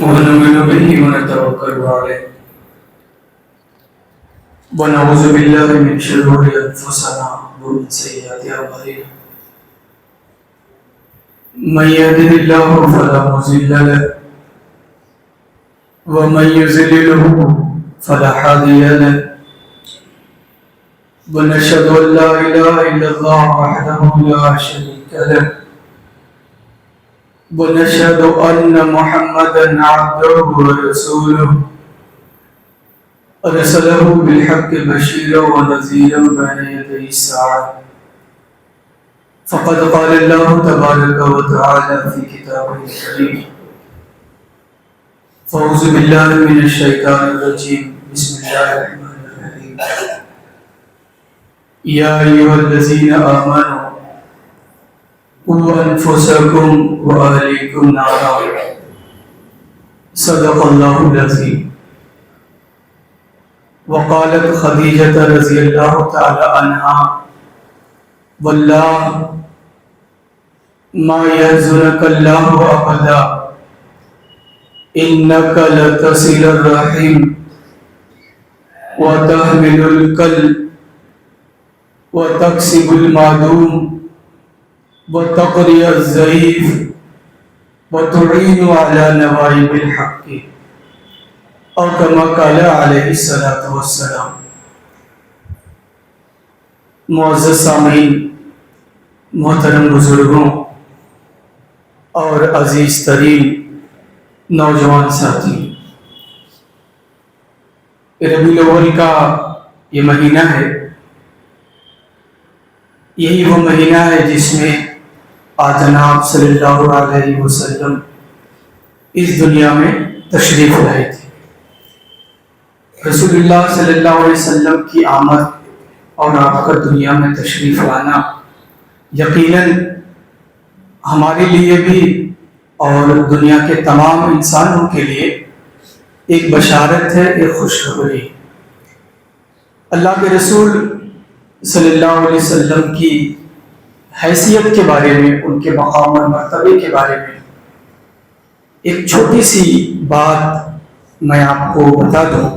ونؤمن به ونتوكل عليه ونعوذ بالله من شرور أنفسنا ومن سيئات أعمالنا من يهده الله فلا مضل له ومن يضلل فلا هادي له ونشهد أن لا إله إلا الله وحده لا شريك له ونشهد أن محمدا عبده ورسوله أرسله بالحق بشيرا ونذيرا بين يدي الساعة فقد قال الله تبارك وتعالى في كتابه الكريم فأعوذ بالله من الشيطان الرجيم بسم الله الرحمن الرحيم يا أيها الذين آمنوا قوا أنفسكم وأهليكم نارا صدق الله العظيم وقالت خدیجہ رضی اللہ تعالی عنہا واللہ ما يحزنك الله أبدا إنك لتصل الرحم وتحمل الكلب وتكسب المعدوم وتقري الضعيف وتعين على نوائب الحق اور كما قال علیہ الصلوۃ والسلام۔ معزز سامعین، محترم بزرگوں اور عزیز ترین نوجوان ساتھی، ربیع الاول کا یہ مہینہ ہے، یہی وہ مہینہ ہے جس میں آج جناب صلی اللہ علیہ وسلم اس دنیا میں تشریف لائے تھے۔ رسول اللہ صلی اللہ علیہ وسلم کی آمد اور آپ کا دنیا میں تشریف لانا یقیناً ہمارے لیے بھی اور دنیا کے تمام انسانوں کے لیے ایک بشارت ہے، ایک خوشخبری۔ اللہ کے رسول صلی اللہ علیہ وسلم کی حیثیت کے بارے میں، ان کے مقام اور مرتبے کے بارے میں ایک چھوٹی سی بات میں آپ کو بتا دوں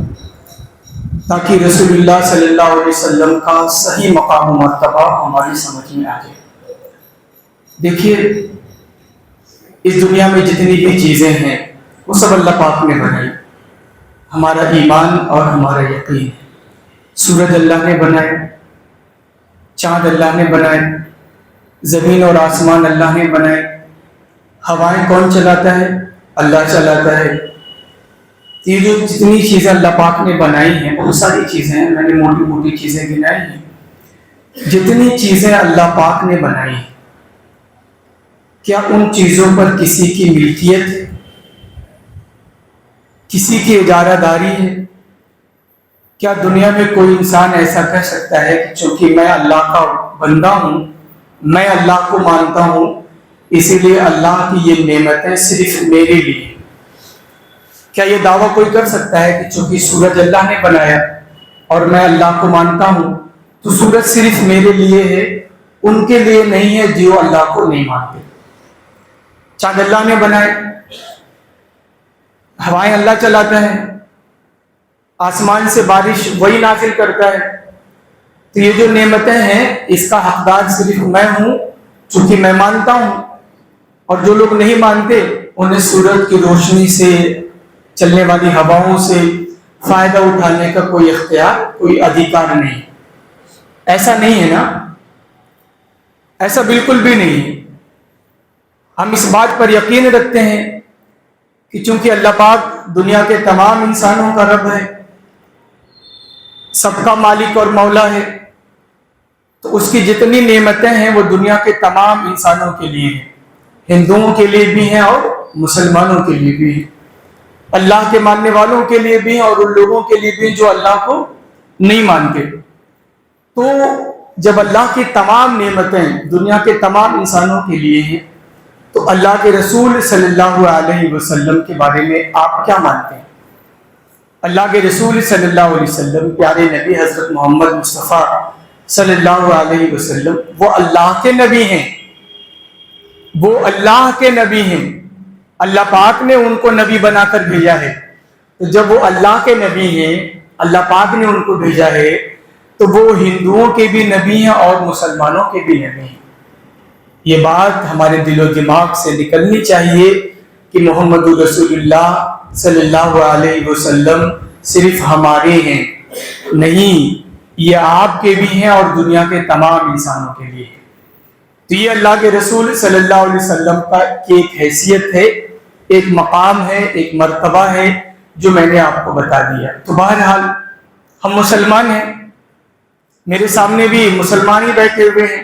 تاکہ رسول اللہ صلی اللہ علیہ وسلم کا صحیح مقام و مرتبہ ہماری سمجھ میں آ جائے۔ دیکھیے، اس دنیا میں جتنی بھی چیزیں ہیں وہ سب اللہ پاک نے بنائی۔ ہمارا ایمان اور ہمارا یقین، سورج اللہ نے بنائے، چاند اللہ نے بنائے، زمین اور آسمان اللہ نے بنائے، ہوائیں کون چلاتا ہے؟ اللہ چلاتا ہے۔ یہ جو جتنی چیزیں اللہ پاک نے بنائی ہیں، بہت ساری چیزیں ہیں، میں نے موٹی موٹی چیزیں گنائی ہیں، جتنی چیزیں اللہ پاک نے بنائی ہیں، کیا ان چیزوں پر کسی کی ملکیت ہے؟ کسی کی اجارہ داری ہے؟ کیا دنیا میں کوئی انسان ایسا کہہ سکتا ہے کہ چونکہ میں اللہ کا بندہ ہوں، میں اللہ کو مانتا ہوں، اسی لیے اللہ کی یہ نعمتیں صرف میرے لیے؟ کیا یہ دعویٰ کوئی کر سکتا ہے کہ چونکہ سورج اللہ نے بنایا اور میں اللہ کو مانتا ہوں تو سورج صرف میرے لیے ہے، ان کے لیے نہیں ہے جو اللہ کو نہیں مانتے؟ چاند اللہ نے بنائے، ہوائیں اللہ چلاتا ہے، آسمان سے بارش وہی نازل کرتا ہے، تو یہ جو نعمتیں ہیں اس کا حقدار صرف میں ہوں چونکہ میں مانتا ہوں، اور جو لوگ نہیں مانتے انہیں سورج کی روشنی سے، چلنے والی ہواؤں سے فائدہ اٹھانے کا کوئی اختیار، کوئی ادھیکار نہیں۔ ایسا نہیں ہے نا، ایسا بالکل بھی نہیں ہے۔ ہم اس بات پر یقین رکھتے ہیں کہ چونکہ اللہ پاک دنیا کے تمام انسانوں کا رب ہے، سب کا مالک اور مولا ہے، تو اس کی جتنی نعمتیں ہیں وہ دنیا کے تمام انسانوں کے لیے ہیں، ہندوؤں کے لیے بھی ہیں اور مسلمانوں کے لیے بھی ہیں، اللہ کے ماننے والوں کے لیے بھی ہیں اور ان لوگوں کے لیے بھی جو اللہ کو نہیں مانتے۔ تو جب اللہ کی تمام نعمتیں دنیا کے تمام انسانوں کے لیے ہیں تو اللہ کے رسول صلی اللہ علیہ وسلم کے بارے میں آپ کیا مانتے ہیں؟ اللہ کے رسول صلی اللہ علیہ وسلم، پیارے نبی حضرت محمد مصطفیٰ صلی اللہ علیہ وسلم، وہ اللہ کے نبی ہیں، وہ اللہ کے نبی ہیں۔ اللہ پاک نے ان کو نبی بنا کر بھیجا ہے. تو جب وہ اللہ کے نبی ہیں، اللہ پاک نے ان کو بھیجا ہے، تو وہ ہندوؤں کے بھی نبی ہیں اور مسلمانوں کے بھی نبی ہیں. یہ بات ہمارے دل و دماغ سے نکلنی چاہیے کہ محمد رسول اللہ صلی اللہ علیہ وسلم صرف ہمارے ہیں نہیں، یہ آپ کے بھی ہیں اور دنیا کے تمام انسانوں کے لیے. تو یہ اللہ کے رسول صلی اللہ علیہ وسلم کی ایک حیثیت ہے، ایک مقام ہے، ایک مرتبہ ہے جو میں نے آپ کو بتا دیا. تو بہرحال ہم مسلمان ہیں، میرے سامنے بھی مسلمان ہی بیٹھے ہوئے ہیں،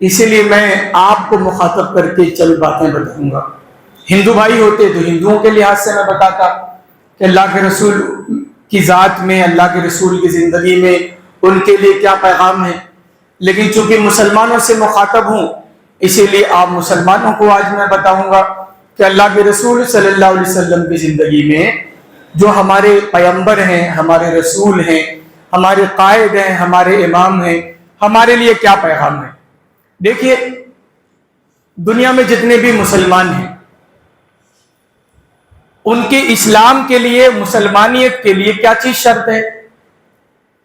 اسی لیے میں آپ کو مخاطب کر کے چند باتیں بتاؤں گا. ہندو بھائی ہوتے تو ہندوؤں کے لحاظ سے میں بتاتا کہ اللہ کے رسول کی ذات میں، اللہ کے رسول کی زندگی میں ان کے لیے کیا پیغام ہے. لیکن چونکہ مسلمانوں سے مخاطب ہوں، اسی لیے آپ مسلمانوں کو آج میں بتاؤں گا کہ اللہ کے رسول صلی اللہ علیہ وسلم کی زندگی میں جو ہمارے پیغمبر ہیں، ہمارے رسول ہیں، ہمارے قائد ہیں، ہمارے امام ہیں، ہمارے لیے کیا پیغام ہے. دیکھیے، دنیا میں جتنے بھی مسلمان ہیں ان کے اسلام کے لیے، مسلمانیت کے لیے کیا چیز شرط ہے؟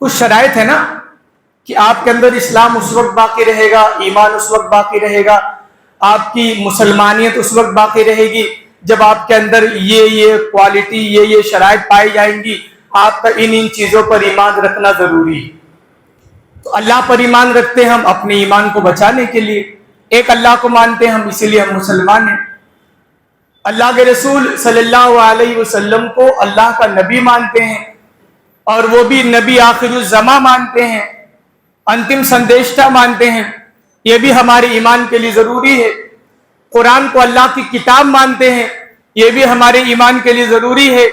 کچھ شرائط ہے نا کہ آپ کے اندر اسلام اس وقت باقی رہے گا، ایمان اس وقت باقی رہے گا، آپ کی مسلمانیت اس وقت باقی رہے گی جب آپ کے اندر یہ کوالٹی، یہ شرائط پائی جائیں گی. آپ کا ان چیزوں پر ایمان رکھنا ضروری ہے. تو اللہ پر ایمان رکھتے ہیں ہم اپنے ایمان کو بچانے کے لیے، ایک اللہ کو مانتے ہیں ہم، اسی لیے ہم مسلمان ہیں. اللہ کے رسول صلی اللہ علیہ وسلم کو اللہ کا نبی مانتے ہیں، اور وہ بھی نبی آخر الزماں مانتے ہیں، انتم سندیشتہ مانتے ہیں. یہ بھی ہمارے ایمان کے لیے ضروری ہے. قرآن کو اللہ کی کتاب مانتے ہیں، یہ بھی ہمارے ایمان کے لیے ضروری ہے.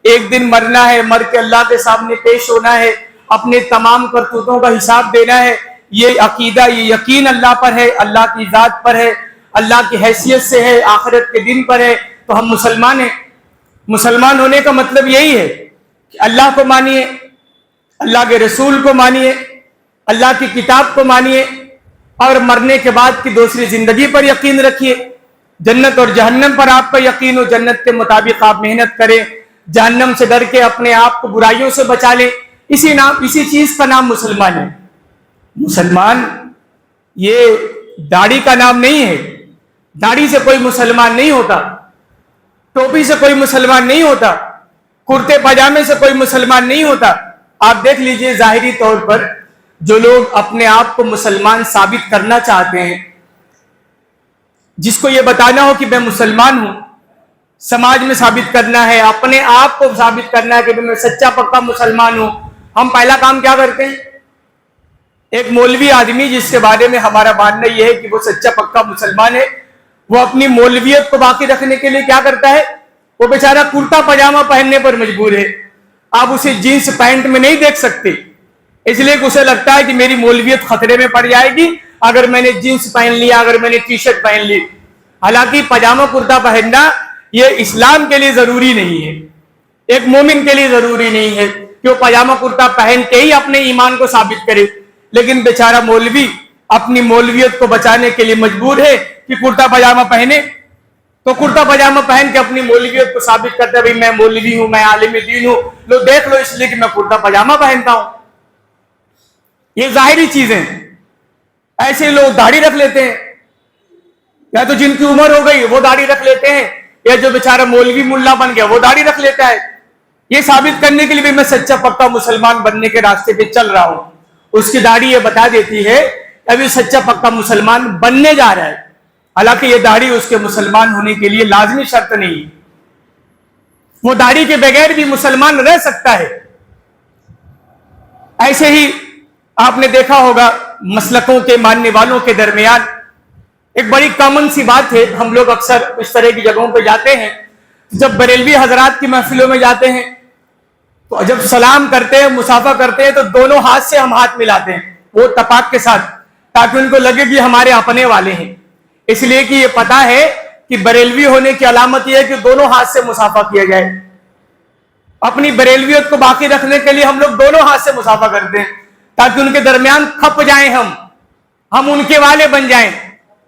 ایک دن مرنا ہے، مر کے اللہ کے سامنے پیش ہونا ہے، اپنے تمام کرتوتوں کا حساب دینا ہے. یہ عقیدہ، یہ یقین اللہ پر ہے، اللہ کی ذات پر ہے، اللہ کی حیثیت سے ہے، آخرت کے دن پر ہے. تو ہم مسلمان ہیں. مسلمان ہونے کا مطلب یہی ہے کہ اللہ کو مانیے، اللہ کے رسول کو مانیے، اللہ کی کتاب کو مانیے، اور مرنے کے بعد کی دوسری زندگی پر یقین رکھیے. جنت اور جہنم پر آپ کا یقین ہو، جنت کے مطابق آپ محنت کریں، جہنم سے ڈر کے اپنے آپ کو برائیوں سے بچا لیں. اسی چیز کا نام مسلمان ہے. مسلمان یہ داڑھی کا نام نہیں ہے. داڑھی سے کوئی مسلمان نہیں ہوتا، ٹوپی سے کوئی مسلمان نہیں ہوتا، کرتے پاجامے سے کوئی مسلمان نہیں ہوتا. آپ دیکھ لیجئے ظاہری طور پر جو لوگ اپنے آپ کو مسلمان ثابت کرنا چاہتے ہیں، جس کو یہ بتانا ہو کہ میں مسلمان ہوں، سماج میں ثابت کرنا ہے، اپنے آپ کو ثابت کرنا ہے کہ میں سچا پکا مسلمان ہوں، ہم پہلا کام کیا کرتے ہیں؟ ایک مولوی آدمی جس کے بارے میں ہمارا ماننا یہ ہے کہ وہ سچا پکا مسلمان ہے، وہ اپنی مولویت کو باقی رکھنے کے لیے کیا کرتا ہے؟ وہ بیچارہ کرتا پاجامہ پہننے پر مجبور ہے. آپ اسے جینس پینٹ میں نہیں دیکھ سکتے، اس لیے کہ اسے لگتا ہے کہ میری مولویت خطرے میں پڑ جائے گی اگر میں نے جینس پہن لیا، اگر میں نے ٹی شرٹ پہن لی. حالانکہ پاجامہ کرتا پہننا یہ اسلام کے لیے ضروری نہیں ہے، ایک مومن کے لیے ضروری نہیں ہے کہ وہ پاجامہ کرتا پہن کے ہی اپنے ایمان کو ثابت کرے. لیکن بیچارہ مولوی اپنی مولویت کو بچانے کے لیے مجبور ہے کہ کرتا پاجامہ پہنے. تو کرتا پاجامہ پہن کے اپنی مولویت کو ثابت کرتا ہے، بھئی میں مولوی ہوں، میں عالم دین ہوں، لو دیکھ لو اس لیے کہ میں کرتا پاجامہ پہنتا ہوں. یہ ظاہری چیزیں. ایسے لوگ داڑھی رکھ لیتے ہیں، یا تو جن کی عمر ہو گئی وہ داڑھی رکھ لیتے ہیں، یا جو بیچارہ مولوی ملا بن گیا وہ داڑھی رکھ لیتا ہے، یہ ثابت کرنے کے لیے بھی میں سچا پکا مسلمان بننے کے راستے پہ چل رہا ہوں. اس کی داڑھی یہ بتا دیتی ہے کہ ابھی سچا پکا مسلمان بننے جا رہا ہے. حالانکہ یہ داڑھی اس کے مسلمان ہونے کے لیے لازمی شرط نہیں، وہ داڑھی کے بغیر بھی مسلمان رہ سکتا ہے. ایسے ہی آپ نے دیکھا ہوگا مسلکوں کے ماننے والوں کے درمیان ایک بڑی کامن سی بات ہے. ہم لوگ اکثر اس طرح کی جگہوں پہ جاتے ہیں، جب بریلوی حضرات کی محفلوں میں جاتے ہیں تو جب سلام کرتے ہیں، مصافحہ کرتے ہیں، تو دونوں ہاتھ سے ہم ہاتھ ملاتے ہیں، وہ اتفاق کے ساتھ، تاکہ ان کو لگے کہ ہمارے اپنے والے ہیں. اس لیے کہ یہ پتا ہے کہ بریلوی ہونے کی علامت یہ ہے کہ دونوں ہاتھ سے مصافحہ کیا جائے. اپنی بریلویت کو باقی رکھنے کے لیے ہم لوگ دونوں ہاتھ سے مصافحہ کرتے ہیں تاکہ ان کے درمیان کھپ جائیں، ہم ان کے والے بن جائیں.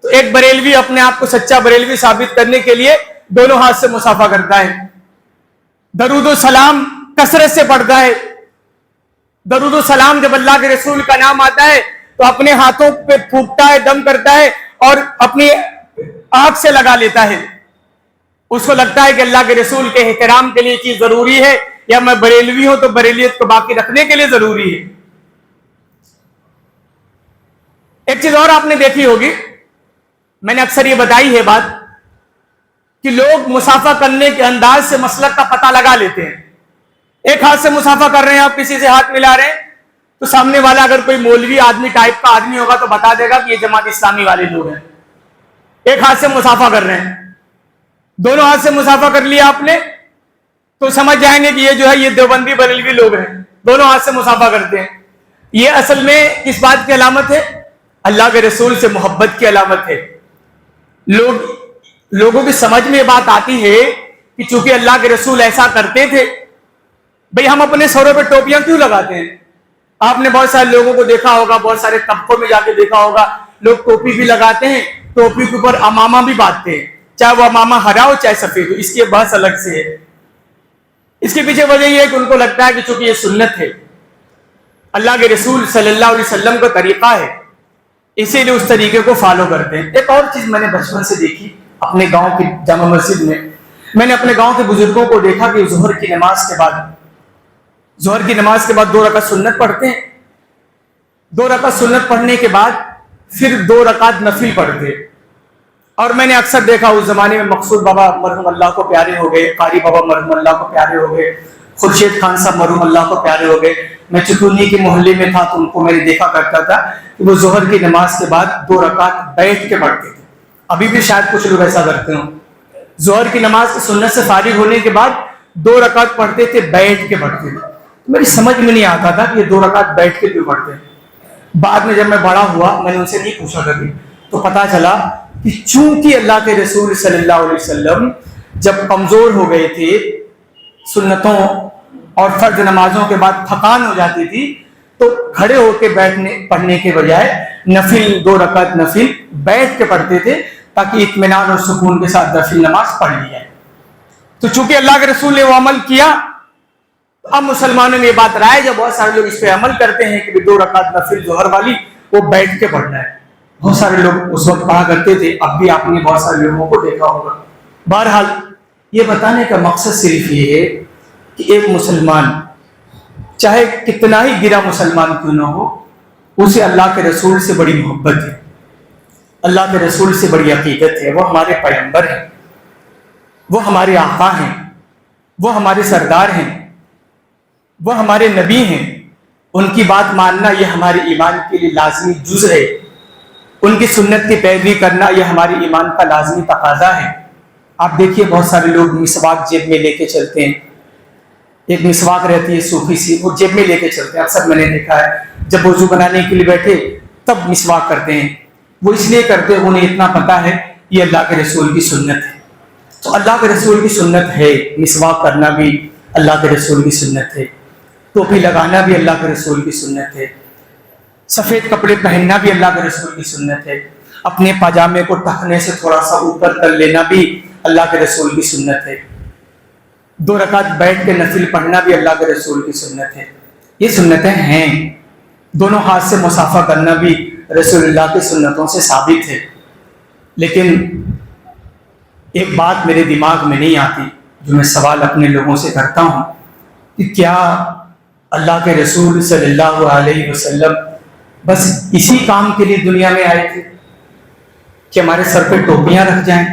تو ایک بریلوی اپنے آپ کو سچا بریلوی ثابت کرنے کے لیے دونوں ہاتھ سے مصافحہ کرتا ہے. درود و سلام کثرت سے پڑھتا ہے. درود و سلام جب اللہ کے رسول کا نام آتا ہے تو اپنے ہاتھوں پہ پھونکتا ہے, دم کرتا ہے اور اپنی آنکھ سے لگا لیتا ہے. اس کو لگتا ہے کہ اللہ کے رسول کے احترام کے لیے چیز ضروری ہے, یا میں بریلوی ہوں تو بریلیت کو باقی رکھنے کے لیے ضروری ہے. ایک چیز اور آپ نے دیکھی ہوگی, میں نے اکثر یہ بتائی ہے بات, کہ لوگ مصافحہ کرنے کے انداز سے مسلک کا پتہ لگا لیتے ہیں. ایک ہاتھ سے مصافحہ کر رہے ہیں, آپ کسی سے ہاتھ ملا رہے ہیں تو سامنے والا اگر کوئی مولوی آدمی ٹائپ کا آدمی ہوگا تو بتا دے گا کہ یہ جماعت اسلامی والے لوگ ہیں. ایک ہاتھ سے مصافحہ کر رہے ہیں, دونوں ہاتھ سے مصافحہ کر لیا آپ نے تو سمجھ جائیں گے کہ یہ جو ہے یہ دیوبندی بریلوی لوگ ہیں, دونوں ہاتھ سے مصافحہ کرتے ہیں. یہ اصل میں کس بات کی علامت ہے؟ اللہ کے رسول سے محبت کی علامت ہے. لوگوں کی سمجھ میں یہ بات آتی ہے کہ چونکہ اللہ کے رسول ایسا کرتے تھے, بھئی ہم اپنے سروں پہ ٹوپیاں کیوں لگاتے ہیں؟ آپ نے بہت سارے لوگوں کو دیکھا ہوگا, بہت سارے طبقوں میں جا کے دیکھا ہوگا, لوگ ٹوپی بھی لگاتے ہیں, ٹوپی کے اوپر امامہ بھی باندھتے ہیں, چاہے وہ امامہ ہرا ہو چاہے سفید ہو. اس کی بحث الگ سے ہے. اس کے پیچھے وجہ یہ ہے کہ ان کو لگتا ہے کہ چونکہ یہ سنت ہے, اللہ کے رسول صلی اللہ علیہ وسلم کا طریقہ ہے, اسی لیے اس طریقے کو فالو کرتے ہیں. ایک اور چیز میں نے بچپن سے دیکھی اپنے گاؤں کی جامع مسجد میں نے اپنے گاؤں کے بزرگوں کو دیکھا کہ ظہر کی نماز کے بعد 2 رکعت سنت پڑھتے ہیں. 2 رکعت سنت پڑھنے کے بعد پھر 2 رکعت نفل پڑھتے. اور میں نے اکثر دیکھا اس زمانے میں مقصود بابا مرحوم اللہ کو پیارے ہو گئے, قاری بابا مرحوم اللہ کو پیارے ہو گئے, خورشید خان صاحب مرحوم اللہ کو پیارے ہو گئے. میں چتونی کے محلے میں تھا تو ان کو میں نے دیکھا کرتا تھا کہ وہ ظہر کی نماز کے بعد 2 رکعت بیٹھ کے پڑھتے تھے. ابھی بھی شاید کچھ لوگ ایسا کرتے ہوں, ظہر کی نماز کی سنت سے فارغ ہونے کے بعد 2 رکعت پڑھتے تھے, بیٹھ کے پڑھتے تھے. میری سمجھ میں نہیں آتا تھا کہ یہ 2 رکعت بیٹھ کے کیوں پڑھتے ہیں. بعد میں جب میں بڑا ہوا میں نے ان سے نہیں پوچھا کبھی, تو پتا چلا کہ چونکہ اللہ کے رسول صلی اللہ علیہ وسلم جب کمزور ہو گئے تھے, سنتوں اور فرض نمازوں کے بعد تھکان ہو جاتی تھی, تو کھڑے ہو کے پڑھنے کے بجائے نفل 2 رکعت نفل بیٹھ کے پڑھتے تھے تاکہ اطمینان اور سکون کے ساتھ نفل نماز پڑھ لی جائے. تو چونکہ اللہ کے رسول نے وہ عمل کیا, اب مسلمانوں میں یہ بات رائج ہے, بہت سارے لوگ اس پہ عمل کرتے ہیں کہ 2 رکعت نفل ظہر والی وہ بیٹھ کے پڑھنا ہے. بہت سارے لوگ اس وقت پڑھا کرتے تھے, اب بھی آپ نے بہت سارے لوگوں کو دیکھا ہوگا. بہرحال یہ بتانے کا مقصد صرف یہ ہے کہ ایک مسلمان چاہے کتنا ہی گرا مسلمان کیوں نہ ہو, اسے اللہ کے رسول سے بڑی محبت ہے, اللہ کے رسول سے بڑی عقیدت ہے. وہ ہمارے پیغمبر ہیں, وہ ہمارے آقا ہیں, وہ ہمارے سردار ہیں, وہ ہمارے نبی ہیں. ان کی بات ماننا یہ ہمارے ایمان کے لیے لازمی جز ہے. ان کی سنت کی پیروی کرنا یہ ہمارے ایمان کا لازمی تقاضا ہے. آپ دیکھیے بہت سارے لوگ مسواک جیب میں لے کے چلتے ہیں, ایک مسواک رہتی ہے صوفی سی, وہ جیب میں لے کے چلتے ہیں. اکثر میں نے دیکھا ہے جب وضو بنانے کے لیے بیٹھے تب مسواک کرتے ہیں. وہ اس لیے کرتے ہیں انہیں اتنا پتا ہے یہ اللہ کے رسول کی سنت ہے. تو اللہ کے رسول کی سنت ہے, مسواک کرنا بھی اللہ کے رسول کی سنت ہے, ٹوپی لگانا بھی اللہ کے رسول کی سنت ہے, سفید کپڑے پہننا بھی اللہ کے رسول کی سنت ہے, اپنے پاجامے کو ٹکنے سے تھوڑا سا اوپر کر لینا بھی اللہ کے رسول کی سنت ہے, 2 رکعت بیٹھ کے نفل پڑھنا بھی اللہ کے رسول کی سنت ہے. یہ سنتیں ہیں. دونوں ہاتھ سے مصافحہ کرنا بھی رسول اللہ کی سنتوں سے ثابت ہے. لیکن ایک بات میرے دماغ میں نہیں آتی جو میں سوال اپنے لوگوں سے کرتا ہوں کہ کیا اللہ کے رسول صلی اللہ علیہ وسلم بس اسی کام کے لیے دنیا میں آئے تھے کہ ہمارے سر پہ ٹوپیاں رکھ جائیں,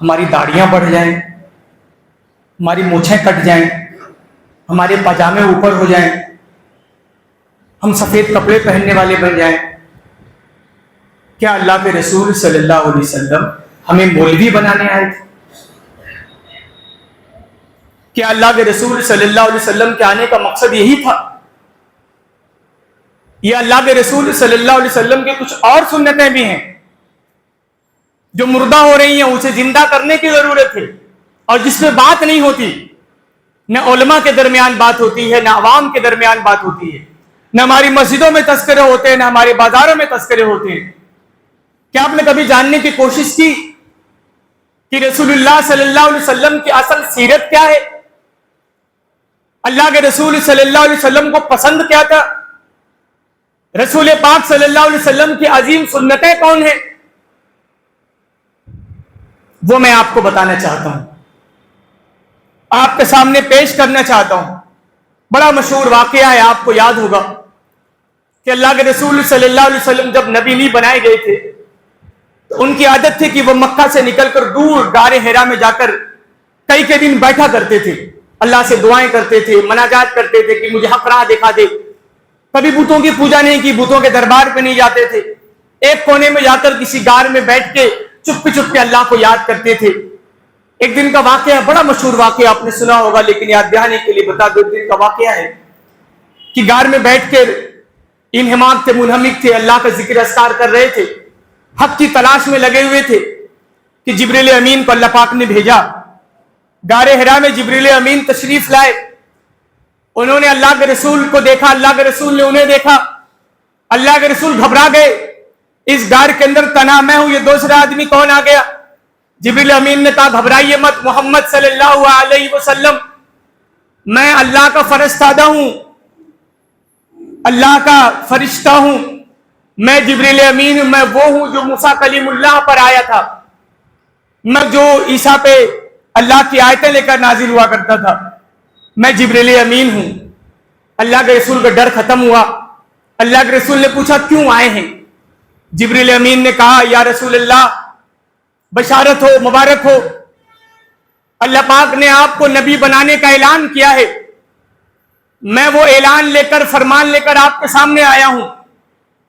ہماری داڑیاں بڑھ جائیں, ہماری مونچھیں کٹ جائیں, ہمارے پاجامے اوپر ہو جائیں, ہم سفید کپڑے پہننے والے بن جائیں؟ کیا اللہ کے رسول صلی اللہ علیہ وسلم ہمیں مولوی بنانے آئے تھے؟ کیا اللہ کے رسول صلی اللہ علیہ وسلم کے آنے کا مقصد یہی تھا؟ یہ اللہ کے رسول صلی اللہ علیہ وسلم کے کچھ اور سنتیں بھی ہیں جو مردہ ہو رہی ہیں, اسے زندہ کرنے کی ضرورت ہے, اور جس میں بات نہیں ہوتی. نہ علماء کے درمیان بات ہوتی ہے, نہ عوام کے درمیان بات ہوتی ہے, نہ ہماری مسجدوں میں تذکرے ہوتے ہیں, نہ ہمارے بازاروں میں تذکرے ہوتے ہیں. کیا آپ نے کبھی جاننے کی کوشش کی کہ رسول اللہ صلی اللہ علیہ وسلم کی اصل سیرت کیا ہے، اللہ کے رسول صلی اللہ علیہ وسلم کو پسند کیا تھا، رسول پاک صلی اللہ علیہ وسلم کی عظیم سنتیں کون ہیں، وہ میں آپ کو بتانا چاہتا ہوں، آپ کے سامنے پیش کرنا چاہتا ہوں۔ بڑا مشہور واقعہ ہے، آپ کو یاد ہوگا کہ اللہ کے رسول صلی اللہ علیہ وسلم جب نبی نہیں بنائے گئے تھے تو ان کی عادت تھی کہ وہ مکہ سے نکل کر دور غار حرا میں جا کر کئی دن بیٹھا کرتے تھے، اللہ سے دعائیں کرتے تھے، مناجات کرتے تھے کہ مجھے حق راہ دکھا دے۔ کبھی بتوں کی پوجا نہیں کی، بتوں کے دربار پہ نہیں جاتے تھے، ایک کونے میں جا کر کسی غار میں بیٹھ کے چپ کے اللہ کو یاد کرتے تھے۔ ایک دن کا واقعہ، بڑا مشہور واقعہ، آپ نے سنا ہوگا لیکن یاد دہانی کے لیے بتا دو۔ ایک دن کا واقعہ ہے کہ غار میں بیٹھ کر انہماک تھے، منہمک تھے، اللہ کا ذکر اذکار کر رہے تھے، حق کی تلاش میں لگے ہوئے تھے کہ جبریل امین کو اللہ پاک نے بھیجا۔ غار حرا میں جبریل امین تشریف لائے، انہوں نے اللہ کے رسول کو دیکھا، اللہ کے رسول نے انہیں دیکھا، اللہ کے رسول گھبرا گئے، اس غار کے اندر تنہا میں ہوں، یہ دوسرا آدمی کون آ گیا؟ جبریل امین نے کہا گھبرائیے مت محمد صلی اللہ علیہ وسلم، میں اللہ کا فرستادہ ہوں، اللہ کا فرشتہ ہوں، میں جبریل امین ہوں، میں وہ ہوں جو موسیٰ کلیم اللہ پر آیا تھا، میں جو عیسیٰ پہ اللہ کی آیتیں لے کر نازل ہوا کرتا تھا، میں جبریل امین ہوں۔ اللہ کے رسول کا ڈر ختم ہوا۔ اللہ کے رسول نے پوچھا کیوں آئے ہیں؟ جبریل امین نے کہا یا رسول اللہ بشارت ہو، مبارک ہو، اللہ پاک نے آپ کو نبی بنانے کا اعلان کیا ہے، میں وہ اعلان لے کر، فرمان لے کر آپ کے سامنے آیا ہوں۔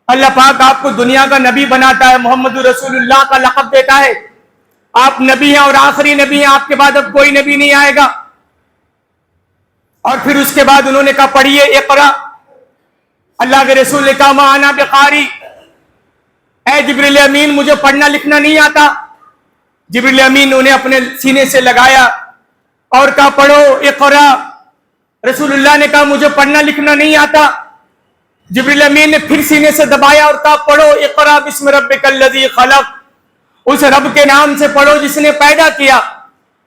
اللہ پاک آپ کو دنیا کا نبی بناتا ہے، محمد رسول اللہ کا لقب دیتا ہے، آپ نبی ہیں اور آخری نبی ہیں، آپ کے بعد اب کوئی نبی نہیں آئے گا۔ اور پھر اس کے بعد انہوں نے کہا پڑھیے اقرا۔ اللہ کے رسول نے کہا ما انا بقاری، اے جبریل امین مجھے پڑھنا لکھنا نہیں آتا۔ جبریل امین نے انہیں اپنے سینے سے لگایا اور کہا پڑھو اقرا۔ رسول اللہ نے کہا مجھے پڑھنا لکھنا نہیں آتا۔ جبریل امین نے پھر سینے سے دبایا اور کہا پڑھو اقرا بسم ربک الذی خلق، اس رب کے نام سے پڑھو جس نے پیدا کیا۔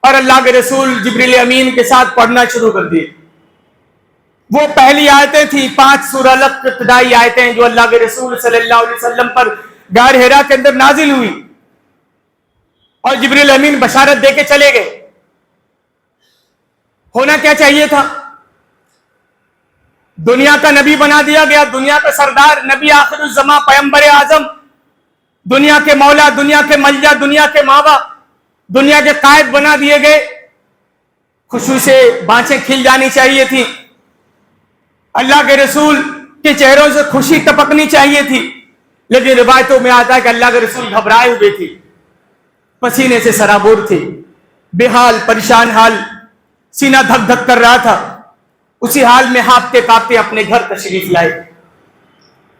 اور اللہ کے رسول جبریل امین کے ساتھ پڑھنا شروع کر دیے۔ وہ پہلی آیتیں تھیں 5 سورہ الق کی ابتدائی آیتیں جو اللہ کے رسول صلی اللہ علیہ وسلم پر غار حرا کے اندر نازل ہوئی، اور جبریل امین بشارت دے کے چلے گئے۔ ہونا کیا چاہیے تھا؟ دنیا کا نبی بنا دیا گیا، دنیا کا سردار، نبی آخر الزماں، پیغمبر اعظم، دنیا کے مولا، دنیا کے ملجا، دنیا کے ماوا، دنیا کے قائد بنا دیے گئے۔ خوشی سے بانچیں کھل جانی چاہیے تھی، اللہ کے رسول کے چہروں سے خوشی ٹپکنی چاہیے تھی، لیکن روایتوں میں آتا ہے کہ اللہ کے رسول گھبرائے ہوئے تھے، پسینے سے سرابور تھے، بے حال، پریشان حال، سینہ دھک دھک کر رہا تھا۔ اسی حال میں ہانپتے کانپتے اپنے گھر تشریف لائے۔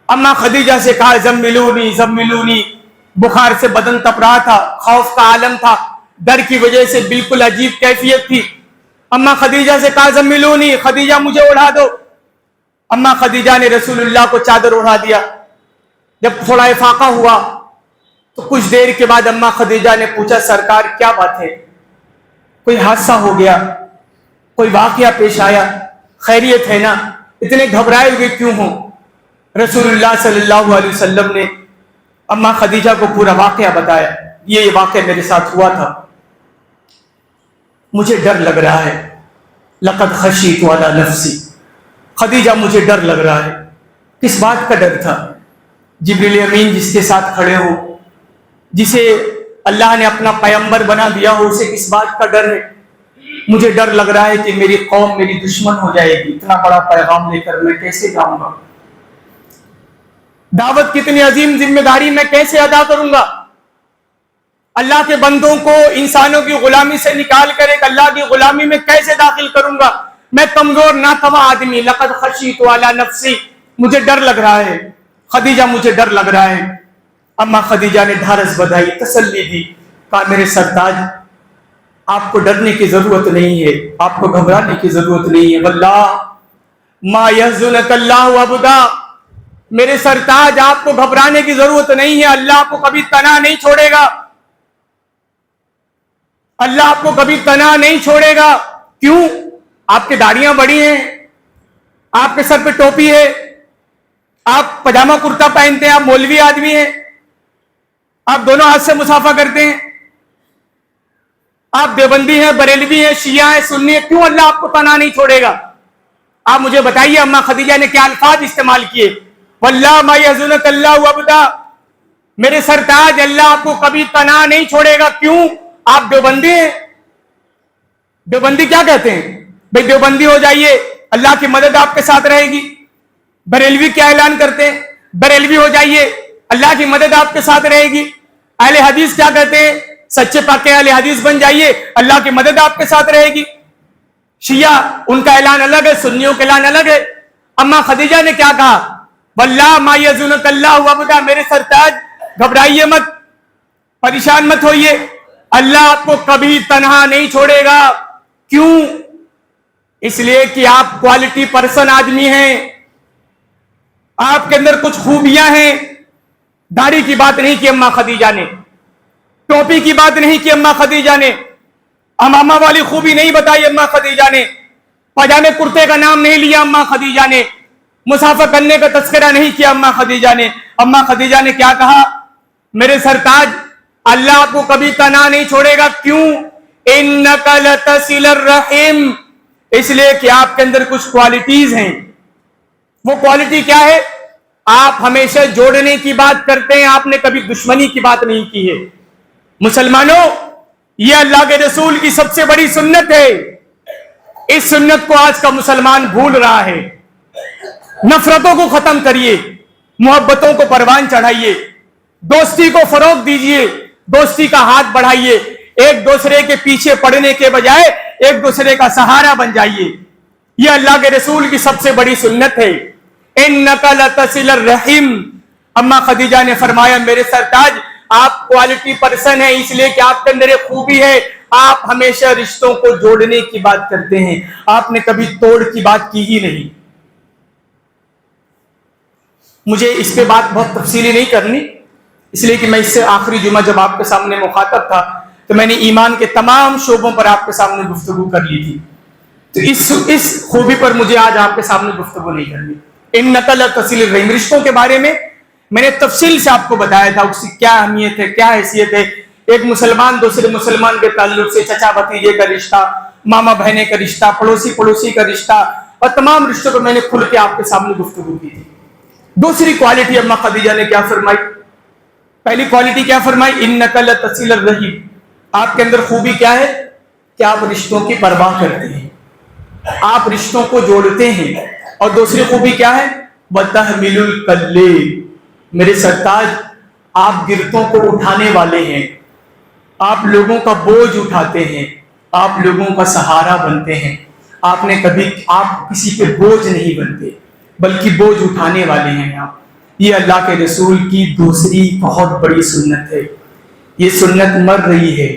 اما خدیجہ سے کہا زملونی زملونی، بخار سے بدن تپ رہا تھا، خوف کا عالم تھا، ڈر کی وجہ سے بالکل عجیب کیفیت تھی۔ اما خدیجہ سے کہا زملونی، خدیجہ مجھے اڑا دو۔ اما خدیجہ نے رسول اللہ کو چادر اڑا دیا۔ جب تھوڑا افاقہ ہوا تو کچھ دیر کے بعد اما خدیجہ نے پوچھا سرکار کیا بات ہے؟ کوئی حادثہ ہو گیا؟ کوئی واقعہ پیش آیا؟ خیریت ہے نا؟ اتنے گھبرائے ہوئے کیوں ہوں؟ رسول اللہ صلی اللہ علیہ وسلم نے اما خدیجہ کو پورا واقعہ بتایا، یہ واقعہ میرے ساتھ ہوا تھا، مجھے ڈر لگ رہا ہے، لقد خشیت علی نفسی، خدیجہ مجھے ڈر لگ رہا ہے۔ کس بات کا ڈر تھا؟ جبریل امین جس کے ساتھ کھڑے ہو، جسے اللہ نے اپنا پیغمبر بنا دیا ہو، اسے کس بات کا ڈر ہے؟ مجھے ڈر لگ رہا ہے کہ میری قوم میری دشمن ہو جائے گی، اتنا بڑا پیغام لے کر میں کیسے جاؤں گا؟ دعوت کتنی عظیم ذمہ داری میں کیسے ادا کروں گا؟ اللہ کے بندوں کو انسانوں کی غلامی سے نکال کر ایک اللہ کی غلامی میں کیسے داخل کروں گا؟ میں کمزور ناتواں آدمی، لقد خشیت علی نفسی، مجھے ڈر لگ رہا ہے، خدیجہ مجھے ڈر لگ رہا ہے۔ اما خدیجہ نے ڈھارس بدھائی، تسلی دی، کہا میرے سرتاج آپ کو ڈرنے کی ضرورت نہیں ہے، آپ کو گھبرانے کی ضرورت نہیں ہے، واللہ ما یحزنک اللہ ابدا، میرے سرتاج آپ کو گھبرانے کی ضرورت نہیں ہے، اللہ آپ کو کبھی تنہا نہیں چھوڑے گا۔ اللہ آپ کو کبھی تنہا نہیں چھوڑے گا. کیوں؟ آپ کی داڑیاں بڑی ہیں, آپ کے سر پہ ٹوپی ہے, آپ پاجامہ کرتا پہنتے ہیں, آپ مولوی آدمی ہیں, آپ دونوں ہاتھ سے مصافحہ کرتے ہیں, آپ دیوبندی ہیں, بریلوی ہیں, شیعہ ہیں, سنی ہیں, کیوں اللہ آپ کو تنہا نہیں چھوڑے گا؟ آپ مجھے بتائیے اماں خدیجہ نے کیا الفاظ استعمال کیے؟ واللہ ما یحزنک اللہ ابدا, میرے سرتاج اللہ آپ کو کبھی تنہا نہیں چھوڑے گا. کیوں؟ آپ دیوبندی ہیں. دیوبندی کیا کہتے ہیں؟ بھئی دیوبندی ہو جائیے, اللہ کی مدد آپ کے ساتھ رہے گی. بریلوی کیا اعلان کرتے ہیں؟ بریلوی ہو جائیے, اللہ کی مدد آپ کے ساتھ رہے گی. اہل حدیث کیا کہتے ہیں؟ سچے پاکے اہل حدیث بن جائیے, اللہ کی مدد آپ کے ساتھ رہے گی. شیعہ ان کا اعلان الگ ہے, سنیوں کا اعلان الگ ہے. اماں خدیجہ نے کیا کہا؟ واللہ ما یحزنک اللہ ابدا, میرے سرتاج گھبرائیے مت, پریشان مت ہوئیے, اللہ آپ کو کبھی تنہا نہیں چھوڑے گا. کیوں؟ اس لیے کہ آپ کوالٹی پرسن آدمی ہیں, آپ کے اندر کچھ خوبیاں ہیں. داڑھی کی بات نہیں کی اماں خدیجہ نے, ٹوپی کی بات نہیں کی اماں خدیجہ نے, امامہ والی خوبی نہیں بتائی اماں خدیجہ نے, پاجامے کرتے کا نام نہیں لیا اماں خدیجہ نے, مسافہ کرنے کا تذکرہ نہیں کیا اماں خدیجہ نے. اماں خدیجہ نے کیا کہا؟ میرے سرتاج اللہ آپ کو کبھی تنہا نہیں چھوڑے گا. کیوں؟ انک لتصل الرحم, اس لیے کہ آپ کے اندر کچھ کوالٹیز ہیں. وہ کوالٹی کیا ہے؟ آپ ہمیشہ جوڑنے کی بات کرتے ہیں, آپ نے کبھی دشمنی کی بات نہیں کی ہے. مسلمانوں, یہ اللہ کے رسول کی سب سے بڑی سنت ہے. اس سنت کو آج کا مسلمان بھول رہا ہے. نفرتوں کو ختم کریے, محبتوں کو پروان چڑھائیے, دوستی کو فروغ دیجیے, دوستی کا ہاتھ بڑھائیے, ایک دوسرے کے پیچھے پڑنے کے بجائے ایک دوسرے کا سہارا بن جائیے. یہ اللہ کے رسول کی سب سے بڑی سنت ہے. انک لتصل الرحم, اماں خدیجہ نے فرمایا میرے سرتاج آپ کوالٹی پرسن ہیں, اس لیے کہ آپ کے اندر ایک خوبی ہے, آپ ہمیشہ رشتوں کو جوڑنے کی بات کرتے ہیں, آپ نے کبھی توڑ کی بات کی ہی نہیں. مجھے اس پہ بات بہت تفصیلی نہیں کرنی, اس لیے کہ میں اس سے آخری جمعہ جب آپ کے سامنے مخاطب تھا تو میں نے ایمان کے تمام شعبوں پر آپ کے سامنے گفتگو کر لی تھی. تو اس خوبی پر مجھے آج آپ کے سامنے گفتگو نہیں کرنی. انک لتصل الرحم, رشتوں کے بارے میں نے تفصیل سے آپ کو بتایا تھا اس کی کیا اہمیت ہے, کیا حیثیت ہے. ایک مسلمان دوسرے مسلمان کے تعلق سے, چچا بھتیجے کا رشتہ, ماما بہنے کا رشتہ, پڑوسی کا رشتہ, اور تمام رشتوں پر میں نے کھل کے آپ کے سامنے گفتگو کی تھی. دوسری کوالٹی اماں خدیجہ نے کیا فرمائی؟ پہلی کوالٹی کیا فرمائی؟ انک لتصل الرحم, آپ کے اندر خوبی کیا ہے کہ آپ رشتوں کی پرواہ کرتے ہیں, آپ رشتوں کو جوڑتے ہیں. اور دوسری خوبی کیا ہے؟ وتحمل الکل, میرے سرتاج آپ گرتوں کو اٹھانے والے ہیں, آپ لوگوں کا بوجھ اٹھاتے ہیں, آپ لوگوں کا سہارا بنتے ہیں. آپ کسی پہ بوجھ نہیں بنتے بلکہ بوجھ اٹھانے والے ہیں آپ. یہ اللہ کے رسول کی دوسری بہت بڑی سنت ہے. یہ سنت مر رہی ہے.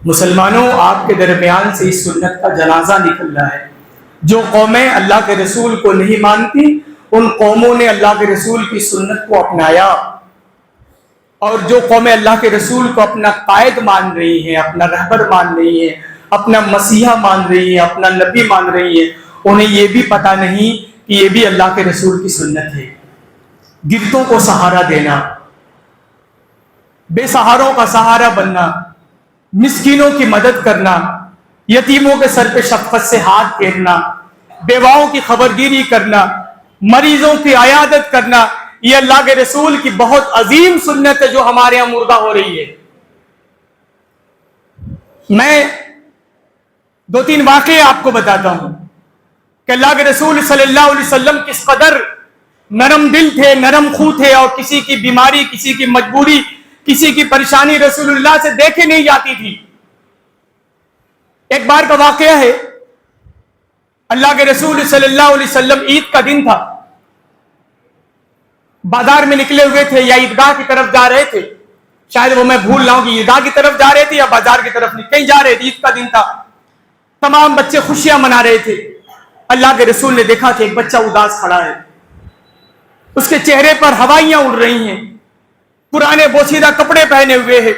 مسلمانوں, آپ کے درمیان سے اس سنت کا جنازہ نکل رہا ہے. جو قومیں اللہ کے رسول کو نہیں مانتی ان قوموں نے اللہ کے رسول کی سنت کو اپنایا, اور جو قومیں اللہ کے رسول کو اپنا قائد مان رہی ہیں, اپنا رہبر مان رہی ہیں, اپنا مسیحا مان رہی ہیں, اپنا نبی مان رہی ہیں, انہیں یہ بھی پتا نہیں کہ یہ بھی اللہ کے رسول کی سنت ہے. گرتوں کو سہارا دینا, بے سہاروں کا سہارا بننا, مسکینوں کی مدد کرنا, یتیموں کے سر پہ شفقت سے ہاتھ پھیرنا, بیواؤں کی خبرگیری کرنا, مریضوں کی عیادت کرنا, یہ اللہ کے رسول کی بہت عظیم سنت ہے جو ہمارے یہاں مردہ ہو رہی ہے. میں 2-3 واقعے آپ کو بتاتا ہوں کہ اللہ کے رسول صلی اللہ علیہ وسلم کس قدر نرم دل تھے, نرم خو تھے, اور کسی کی بیماری, کسی کی مجبوری, کسی کی پریشانی رسول اللہ سے دیکھے نہیں جاتی تھی. ایک بار کا واقعہ ہے, اللہ کے رسول صلی اللہ علیہ وسلم عید کا دن تھا, بازار میں نکلے ہوئے تھے یا عیدگاہ کی طرف جا رہے تھے, شاید وہ میں بھول رہا ہوں کہ عیدگاہ کی طرف جا رہے تھے یا بازار کی طرف کہیں جا رہے تھے. عید کا دن تھا, تمام بچے خوشیاں منا رہے تھے. اللہ کے رسول نے دیکھا کہ ایک بچہ اداس کھڑا ہے, اس کے چہرے پر ہوائیاں اڑ رہی ہیں, پرانے بوسیدہ کپڑے پہنے ہوئے ہیں,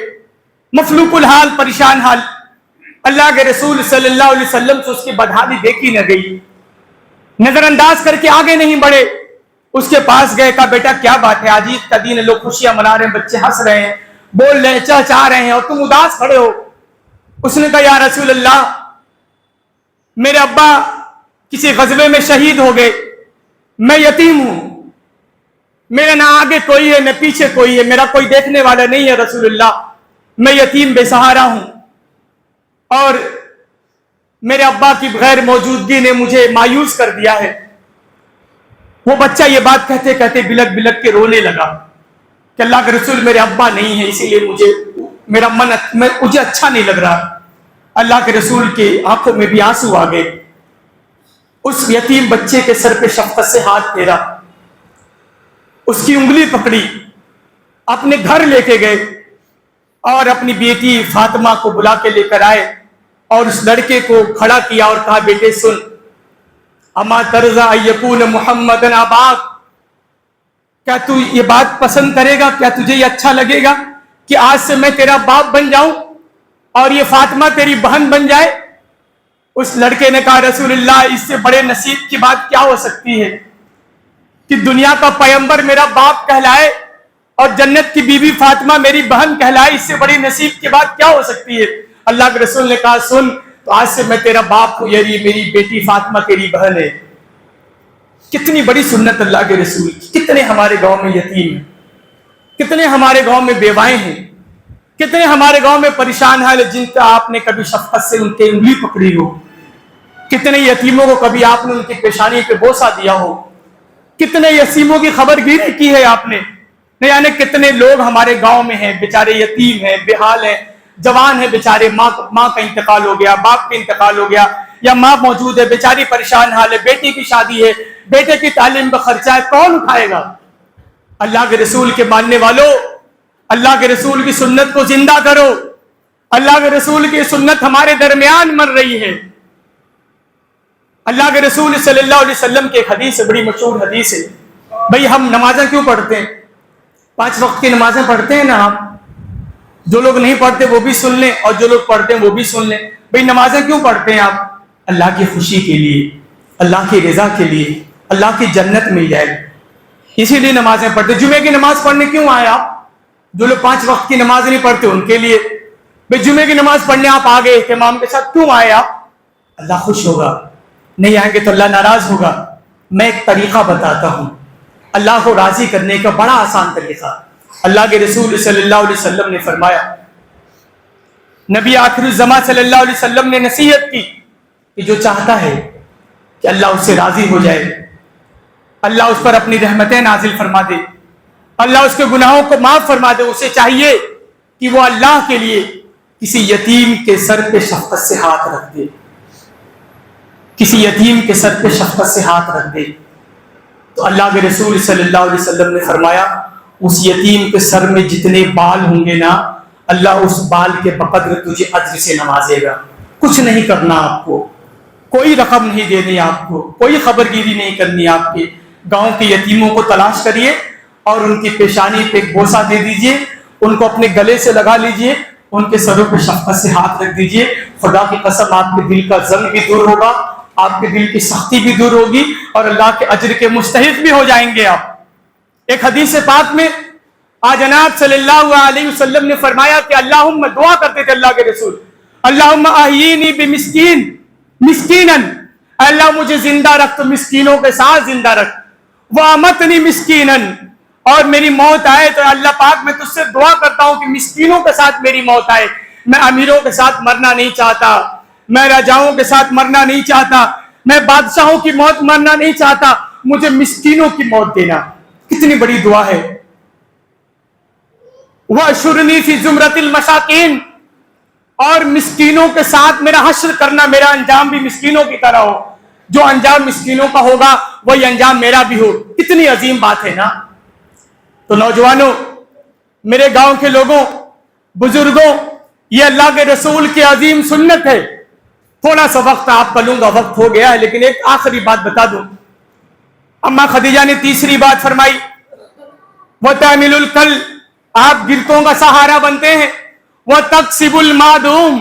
مفلوق الحال, پریشان حال. اللہ کے رسول صلی اللہ علیہ وسلم سے اس کی بدحالی دیکھی نہ گئی، نظر انداز کر کے آگے نہیں بڑھے، اس کے پاس گئے، کہا بیٹا کیا بات ہے، آج عید کا دن ہے، لوگ خوشیاں منا رہے ہیں، بچے ہنس رہے ہیں، بول رہے ہیں، چہچہا رہے ہیں، اور تم اداس کھڑے ہو۔ اس نے کہا یا رسول اللہ، میرے ابا کسی غزوے میں شہید ہو گئے، میں یتیم ہوں، میرا نہ آگے کوئی ہے نہ پیچھے کوئی ہے، میرا کوئی دیکھنے والا نہیں ہے رسول اللہ، میں یتیم بے سہارا ہوں، اور میرے ابا کی غیر موجودگی نے مجھے مایوس کر دیا ہے۔ وہ بچہ یہ بات کہتے کہتے بلک بلک کے رونے لگا کہ اللہ کے رسول میرے ابا نہیں ہے، اسی لیے مجھے اچھا نہیں لگ رہا۔ اللہ کے رسول کی آنکھوں میں بھی آنسو آ گئے، اس یتیم بچے کے سر پہ شفقت سے ہاتھ پھیرا، اس کی انگلی پکڑی، اپنے گھر لے کے گئے اور اپنی بیٹی فاطمہ کو بلا کے لے کر آئے اور اس لڑکے کو کھڑا کیا اور کہا بیٹے سن، اما ترضى ان يكون محمد اباک، کیا تو یہ بات پسند کرے گا، کیا تجھے یہ اچھا لگے گا کہ آج سے میں تیرا باپ بن جاؤں اور یہ فاطمہ تیری بہن بن جائے؟ اس لڑکے نے کہا رسول اللہ اس سے بڑے نصیب کی بات کیا ہو سکتی ہے کہ دنیا کا پیغمبر میرا باپ کہلائے اور جنت کی بیوی فاطمہ میری بہن کہلائے، اس سے بڑی نصیب کی بات کیا ہو سکتی ہے؟ اللہ کے رسول نے کہا سن، تو آج سے میں تیرا باپ ہوں، یعنی میری بیٹی فاطمہ تیری بہن ہے۔ کتنی بڑی سنت اللہ کے رسول کی۔ کتنے ہمارے گاؤں میں یتیم ہیں، کتنے ہمارے گاؤں میں بیوائیں ہیں، کتنے ہمارے گاؤں میں پریشان ہیں جن کا آپ نے کبھی شفقت سے ان کی انگلی پکڑی ہو، کتنے یتیموں کو کبھی آپ نے ان کی پیشانی پہ بوسہ دیا ہو، کتنے یتیموں کی خبر گیری کی ہے آپ نے، نہ یعنی کتنے لوگ ہمارے گاؤں میں ہیں بیچارے یتیم ہیں، بے حال ہیں، جوان ہیں بیچارے، ماں کا انتقال ہو گیا، باپ کا انتقال ہو گیا، یا ماں موجود ہے بیچاری پریشان حال ہے، بیٹی کی شادی ہے، بیٹے کی تعلیم کا خرچہ ہے، کون اٹھائے گا؟ اللہ کے رسول کے ماننے والوں، اللہ کے رسول کی سنت کو زندہ کرو۔ اللہ کے رسول کی سنت ہمارے درمیان مر رہی ہے۔ اللہ کے رسول صلی اللہ علیہ وسلم کی ایک حدیث ہے، بڑی مشہور حدیث ہے، بھئی ہم نمازیں کیوں پڑھتے ہیں؟ 5 وقت کی نمازیں پڑھتے ہیں نا، آپ جو لوگ نہیں پڑھتے وہ بھی سن لیں اور جو لوگ پڑھتے ہیں وہ بھی سن لیں، بھئی نمازیں کیوں پڑھتے ہیں آپ؟ اللہ کی خوشی کے لیے، اللہ کی رضا کے لیے، اللہ کی جنت مل جائے، اسی لیے نمازیں پڑھتے۔ جمعے کی نماز پڑھنے کیوں آئے آپ؟ جو لوگ 5 وقت کی نماز نہیں پڑھتے ان کے لیے، بھئی جمعے کی نماز پڑھنے آپ آگے اہتمام کے ساتھ کیوں آئے آپ؟ اللہ خوش ہوگا، نہیں آئیں گے تو اللہ ناراض ہوگا۔ میں ایک طریقہ بتاتا ہوں اللہ کو راضی کرنے کا، بڑا آسان طریقہ۔ اللہ کے رسول صلی اللہ علیہ وسلم نے فرمایا، نبی آخر الزمان صلی اللہ علیہ وسلم نے نصیحت کی کہ جو چاہتا ہے کہ اللہ اس سے راضی ہو جائے، اللہ اس پر اپنی رحمتیں نازل فرما دے، اللہ اس کے گناہوں کو معاف فرما دے، اسے چاہیے کہ وہ اللہ کے لیے کسی یتیم کے سر پہ شفقت سے ہاتھ رکھ دے، کسی یتیم کے سر پہ شفقت سے ہاتھ رکھ دے۔ تو اللہ کے رسول صلی اللہ علیہ وسلم نے فرمایا اس یتیم کے سر میں جتنے بال ہوں گے نا، اللہ اس بال کے بقدر تجھے اجر سے نوازے گا۔ کچھ نہیں کرنا آپ کو، کوئی رقم نہیں دینی آپ کو، کوئی خبر گیری نہیں کرنی آپ کے، گاؤں کے یتیموں کو تلاش کریے اور ان کی پیشانی پہ ایک بوسہ دے دیجئے، ان کو اپنے گلے سے لگا لیجئے، ان کے سروں پہ شفقت سے ہاتھ رکھ دیجئے۔ خدا کی قسم آپ کے دل کا زنگ بھی دور ہوگا، آپ کے دل کی سختی بھی دور ہوگی اور اللہ کے اجر کے مستحق بھی ہو جائیں گے آپ۔ ایک حدیث پاک میں جناب صلی اللہ علیہ وسلم نے فرمایا کہ اللہم، دعا کرتے تھے اللہ کے رسول، اللہم احیینی بمسکین مسکینن، اللہ مجھے زندہ رکھ تو مسکینوں کے ساتھ زندہ رکھ، وامتنی مسکینن، اور میری موت آئے تو اللہ پاک میں تجھ سے دعا کرتا ہوں کہ مسکینوں کے ساتھ میری موت آئے، میں امیروں کے ساتھ مرنا نہیں چاہتا، میں راجاؤں کے ساتھ مرنا نہیں چاہتا، میں بادشاہوں کی موت مرنا نہیں چاہتا، مجھے مسکینوں کی موت دینا۔ کتنی بڑی دعا ہے۔ وَأَشْرُنِي فِي زُمْرَةِ الْمَسَاكِينَ، اور مسکینوں کے ساتھ میرا حشر کرنا، میرا انجام بھی مسکینوں کی طرح ہو، جو انجام مسکینوں کا ہوگا وہی انجام میرا بھی ہو۔ کتنی عظیم بات ہے نا۔ تو نوجوانوں، میرے گاؤں کے لوگوں، بزرگوں، یہ اللہ کے رسول کی عظیم سنت ہے۔ تھوڑا سا وقت آپ کا لوں گا، وقت ہو گیا ہے، لیکن ایک آخری بات بتا دوں۔ اما خدیجہ نے تیسری بات فرمائی، وَتَعْمِلُ الْكَلْ، آپ گرتوں کا سہارا بنتے ہیں، وَتَقْسِبُ الْمَعْدُومِ،